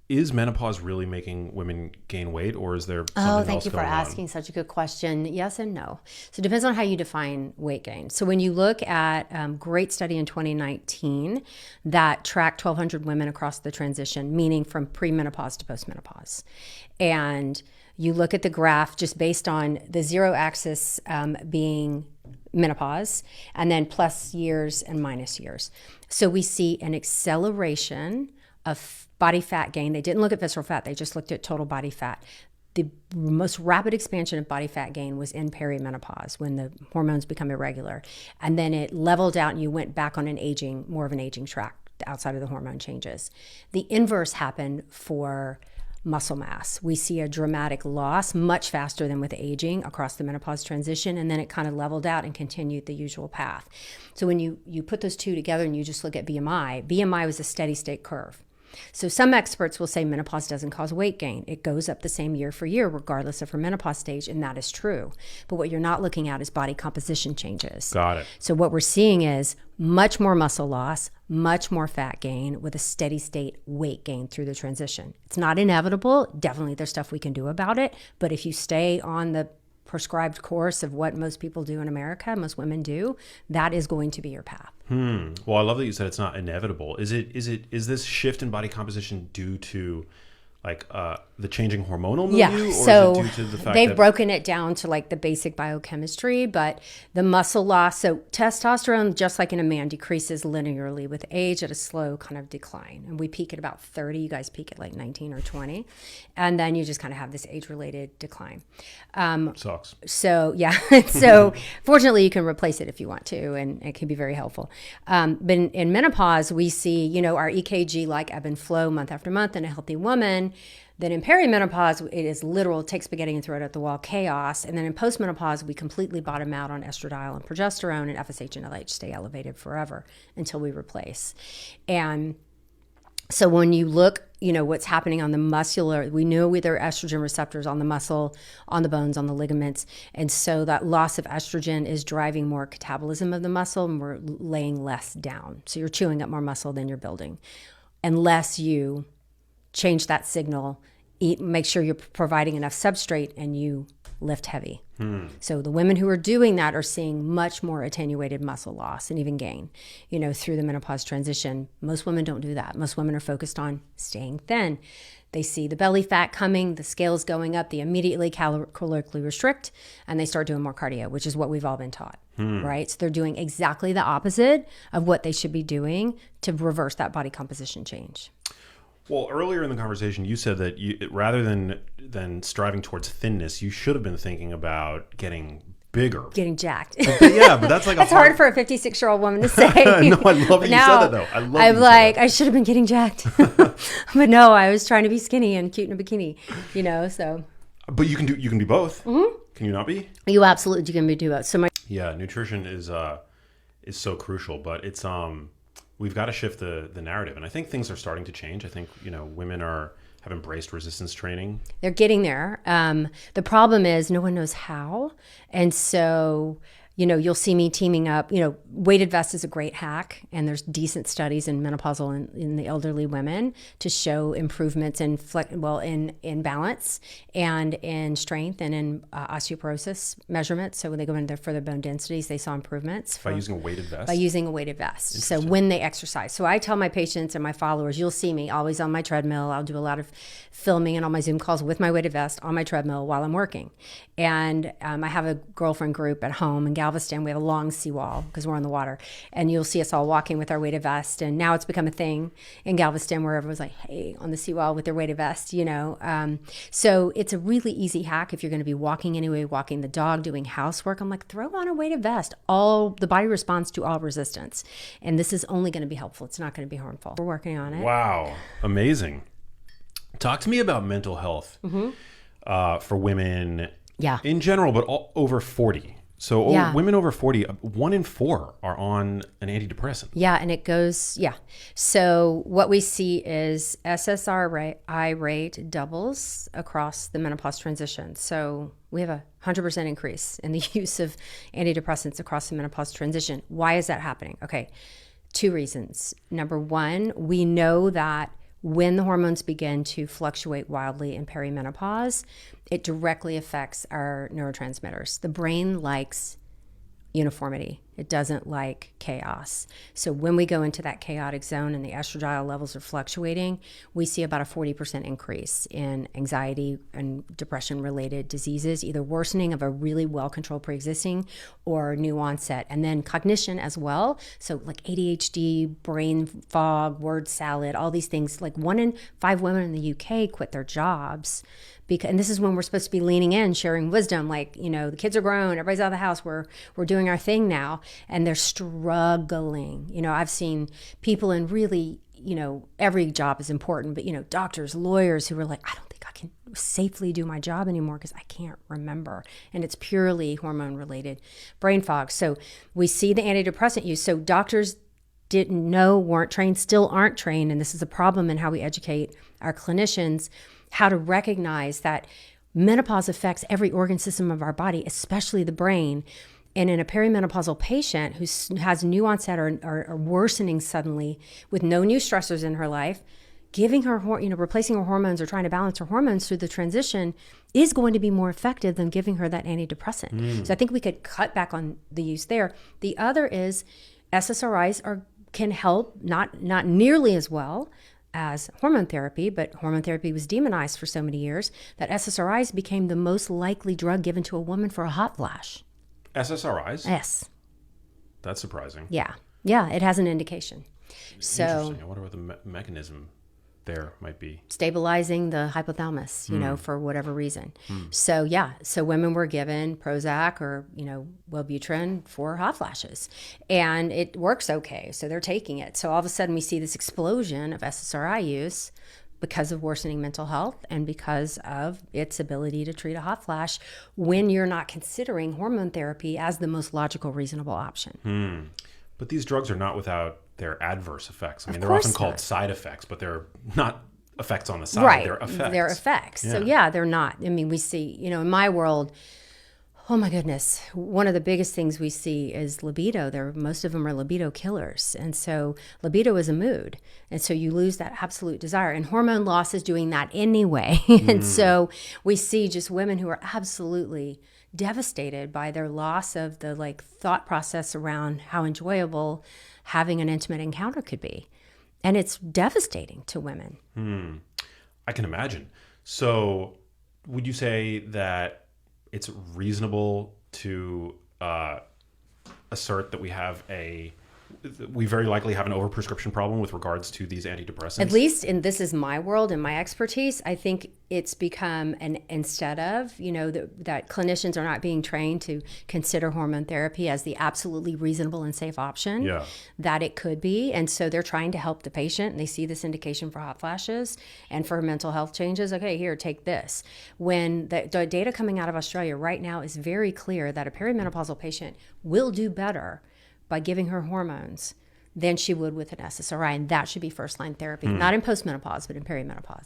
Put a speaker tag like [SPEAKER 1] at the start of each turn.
[SPEAKER 1] is menopause really making women gain weight, or is there something
[SPEAKER 2] Oh,
[SPEAKER 1] else
[SPEAKER 2] thank you for
[SPEAKER 1] going
[SPEAKER 2] asking such a good question. Yes and no. So it depends on how you define weight gain. So when you look at great study in 2019 that tracked 1,200 women across the transition, meaning from premenopause to postmenopause, and you look at the graph just based on the zero axis being menopause, and then plus years and minus years. So we see an acceleration of body fat gain. They didn't look at visceral fat, they just looked at total body fat. The most rapid expansion of body fat gain was in perimenopause when the hormones become irregular. And then it leveled out and you went back on more of an aging track outside of the hormone changes. The inverse happened for muscle mass. We see a dramatic loss much faster than with aging across the menopause transition, and then it kind of leveled out and continued the usual path. So when you put those two together and you just look at BMI was a steady state curve. So some experts will say menopause doesn't cause weight gain. It goes up the same year for year, regardless of her menopause stage, and that is true. But what you're not looking at is body composition changes.
[SPEAKER 1] Got it.
[SPEAKER 2] So what we're seeing is much more muscle loss, much more fat gain with a steady state weight gain through the transition. It's not inevitable. Definitely there's stuff we can do about it. But if you stay on the prescribed course of what most people do in America, most women do, that is going to be your path.
[SPEAKER 1] Well, I love that you said it's not inevitable. Is this shift in body composition due to like the changing hormonal milieu?
[SPEAKER 2] Yeah,
[SPEAKER 1] or
[SPEAKER 2] so
[SPEAKER 1] is it due to the fact
[SPEAKER 2] they've
[SPEAKER 1] that
[SPEAKER 2] broken it down to like the basic biochemistry, but the muscle loss, so testosterone, just like in a man, decreases linearly with age at a slow kind of decline. And we peak at about 30, you guys peak at like 19 or 20. And then you just kind of have this age-related decline.
[SPEAKER 1] sucks?
[SPEAKER 2] So yeah, so fortunately you can replace it if you want to, and it can be very helpful. But in menopause, we see, our EKG like ebb and flow month after month in a healthy woman. Then in perimenopause, it is literal, take spaghetti and throw it at the wall chaos. And then in postmenopause, we completely bottom out on estradiol and progesterone, and FSH and LH stay elevated forever until we replace. And so when you look, what's happening on the muscular, we know there are estrogen receptors on the muscle, on the bones, on the ligaments. And so that loss of estrogen is driving more catabolism of the muscle, and we're laying less down. So you're chewing up more muscle than you're building. Unless you change that signal, make sure you're providing enough substrate, and you lift heavy. So the women who are doing that are seeing much more attenuated muscle loss and even gain, through the menopause transition. Most women don't do that. Most women are focused on staying thin. They see the belly fat coming, the scales going up, they immediately calorically restrict, and they start doing more cardio, which is what we've all been taught, right? So they're doing exactly the opposite of what they should be doing to reverse that body composition change.
[SPEAKER 1] Well, earlier in the conversation, you said that rather than striving towards thinness, you should have been thinking about getting bigger.
[SPEAKER 2] Getting jacked.
[SPEAKER 1] Yeah, but that's like
[SPEAKER 2] that's hard for a 56-year-old woman to say.
[SPEAKER 1] No, I love that you said that, though.
[SPEAKER 2] I'm like, I should have been getting jacked. But no, I was trying to be skinny and cute in a bikini, so.
[SPEAKER 1] But you can do both. Mm-hmm. Can you not be?
[SPEAKER 2] You absolutely can do both. So
[SPEAKER 1] nutrition is so crucial, but it's we've got to shift the narrative. And I think things are starting to change. I think, women have embraced resistance training.
[SPEAKER 2] They're getting there. The problem is no one knows how. And so, you'll see me teaming up. Weighted vest is a great hack, and there's decent studies in menopausal in the elderly women to show improvements in in balance and in strength and in osteoporosis measurements. So when they go in there for their bone densities, they saw improvements
[SPEAKER 1] by using a weighted vest.
[SPEAKER 2] By using a weighted vest. So when they exercise, so I tell my patients and my followers, you'll see me always on my treadmill. I'll do a lot of filming and on my Zoom calls with my weighted vest on my treadmill while I'm working. And I have a girlfriend group at home in Galveston. We have a long seawall because we're on the water. And you'll see us all walking with our weighted vest. And now it's become a thing in Galveston where everyone's like, hey, on the seawall with their weighted vest, So it's a really easy hack if you're going to be walking anyway, walking the dog, doing housework. I'm like, throw on a weighted vest. The body responds to all resistance. And this is only going to be helpful. It's not going to be harmful. We're working on it.
[SPEAKER 1] Wow. Amazing. Talk to me about mental health for women in general, but over 40. So women over 40, 1 in 4 are on an antidepressant.
[SPEAKER 2] Yeah, and it goes, So what we see is SSRI rate doubles across the menopause transition. So we have a 100% increase in the use of antidepressants across the menopause transition. Why is that happening? Okay, 2 reasons. Number one, we know that when the hormones begin to fluctuate wildly in perimenopause, it directly affects our neurotransmitters. The brain likes uniformity. It doesn't like chaos. So when we go into that chaotic zone and the estradiol levels are fluctuating, we see about a 40% increase in anxiety and depression related diseases, either worsening of a really well-controlled pre-existing or new onset. And then cognition as well. So like ADHD, brain fog, word salad, all these things. Like 1 in 5 women in the UK quit their jobs. And this is when we're supposed to be leaning in, sharing wisdom, like, the kids are grown, everybody's out of the house, we're doing our thing now, and they're struggling. I've seen people in really, every job is important, but, doctors, lawyers who are like, I don't think I can safely do my job anymore because I can't remember. And it's purely hormone-related brain fog. So we see the antidepressant use. So doctors didn't know, weren't trained, still aren't trained, and this is a problem in how we educate our clinicians, how to recognize that menopause affects every organ system of our body, especially the brain. And in a perimenopausal patient who has new onset or worsening suddenly with no new stressors in her life, giving her, replacing her hormones or trying to balance her hormones through the transition is going to be more effective than giving her that antidepressant. So I think we could cut back on the use there. The other is SSRIs can help, not nearly as well as hormone therapy, but hormone therapy was demonized for so many years that SSRIs became the most likely drug given to a woman for a hot flash.
[SPEAKER 1] SSRIs?
[SPEAKER 2] Yes.
[SPEAKER 1] That's surprising.
[SPEAKER 2] Yeah, it has an indication. So
[SPEAKER 1] interesting. I wonder what the mechanism there might be.
[SPEAKER 2] Stabilizing the hypothalamus, for whatever reason. So women were given Prozac or, Wellbutrin for hot flashes, and it works okay. So they're taking it. So all of a sudden we see this explosion of SSRI use because of worsening mental health and because of its ability to treat a hot flash when you're not considering hormone therapy as the most logical, reasonable option.
[SPEAKER 1] But these drugs are not without their adverse effects. I mean, they're often called side effects, but they're not effects on the side.
[SPEAKER 2] Right.
[SPEAKER 1] They're effects.
[SPEAKER 2] They're effects.
[SPEAKER 1] Yeah.
[SPEAKER 2] So they're not. I mean, we see, in my world, oh my goodness, one of the biggest things we see is libido. Most of them are libido killers. And so libido is a mood. And so you lose that absolute desire. And hormone loss is doing that anyway. And so we see just women who are absolutely devastated by their loss of the thought process around how enjoyable having an intimate encounter could be. And it's devastating to women.
[SPEAKER 1] I can imagine. So would you say that it's reasonable to assert that we very likely have an overprescription problem with regards to these antidepressants?
[SPEAKER 2] At least this is my world and my expertise. I think it's become instead of, that clinicians are not being trained to consider hormone therapy as the absolutely reasonable and safe option that it could be. And so they're trying to help the patient, and they see this indication for hot flashes and for mental health changes. Okay, here, take this. When the data coming out of Australia right now is very clear that a perimenopausal patient will do better by giving her hormones than she would with an SSRI, and that should be first-line therapy, not in postmenopause, but in perimenopause.